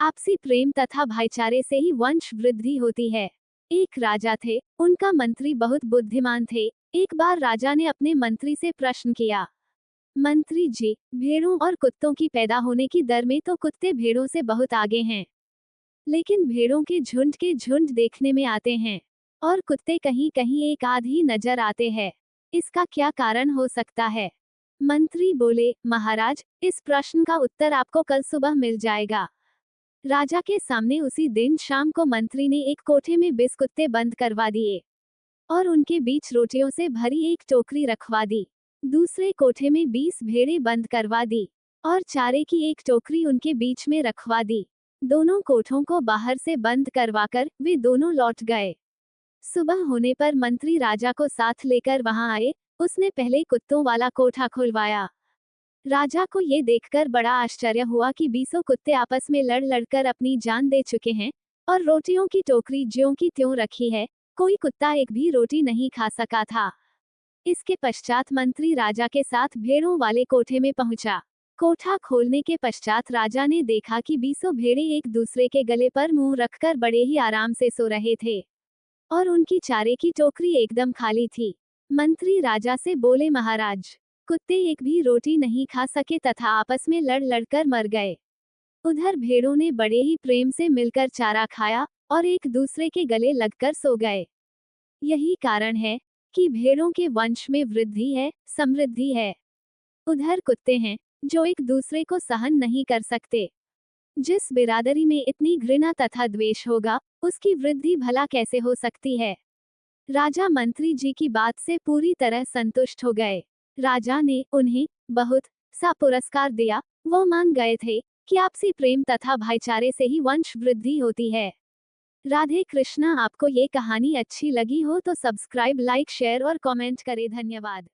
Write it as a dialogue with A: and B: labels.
A: आपसी प्रेम तथा भाईचारे से ही वंश वृद्धि होती है। एक राजा थे, उनका मंत्री बहुत बुद्धिमान थे। एक बार राजा ने अपने मंत्री से प्रश्न किया, मंत्री जी, भेड़ों और कुत्तों की पैदा होने की दर में तो कुत्ते भेड़ों से बहुत आगे हैं, लेकिन भेड़ों के झुंड देखने में आते हैं और कुत्ते कहीं कहीं एक आध ही नजर आते हैं। इसका क्या कारण हो सकता है? मंत्री बोले, महाराज, इस प्रश्न का उत्तर आपको कल सुबह मिल जाएगा। राजा के सामने उसी दिन शाम को मंत्री ने एक कोठे में 20 कुत्ते बंद करवा दिए और उनके बीच रोटियों से भरी एक टोकरी रखवा दी। दूसरे कोठे में 20 भेड़ें बंद करवा दी और चारे की एक टोकरी उनके बीच में रखवा दी। दोनों कोठों को बाहर से बंद करवाकर वे दोनों लौट गए। सुबह होने पर मंत्री राजा को साथ लेकर वहां आए। उसने पहले कुत्तों वाला कोठा खुलवाया। राजा को ये देखकर बड़ा आश्चर्य हुआ कि 20 कुत्ते आपस में लड़ लड़कर अपनी जान दे चुके हैं और रोटियों की टोकरी ज्यों की त्यों रखी है। कोई कुत्ता एक भी रोटी नहीं खा सका था। इसके पश्चात मंत्री राजा के साथ भेड़ों वाले कोठे में पहुंचा। कोठा खोलने के पश्चात राजा ने देखा कि 20 भेड़ें एक दूसरे के गले पर मुंह रखकर बड़े ही आराम से सो रहे थे और उनकी चारे की टोकरी एकदम खाली थी। मंत्री राजा से बोले, महाराज, कुत्ते एक भी रोटी नहीं खा सके तथा आपस में लड़ लड़कर मर गए। उधर भेड़ों ने बड़े ही प्रेम से मिलकर चारा खाया और एक दूसरे के गले लगकर सो गए। यही कारण है कि भेड़ों के वंश में वृद्धि है, समृद्धि है। उधर कुत्ते हैं जो एक दूसरे को सहन नहीं कर सकते। जिस बिरादरी में इतनी घृणा तथा द्वेष होगा, उसकी वृद्धि भला कैसे हो सकती है? राजा मंत्री जी की बात से पूरी तरह संतुष्ट हो गए। राजा ने उन्हें बहुत सा पुरस्कार दिया। वो मान गए थे कि आपसी प्रेम तथा भाईचारे से ही वंश वृद्धि होती है। राधे कृष्णा। आपको ये कहानी अच्छी लगी हो तो सब्सक्राइब, लाइक, शेयर और कमेंट करें। धन्यवाद।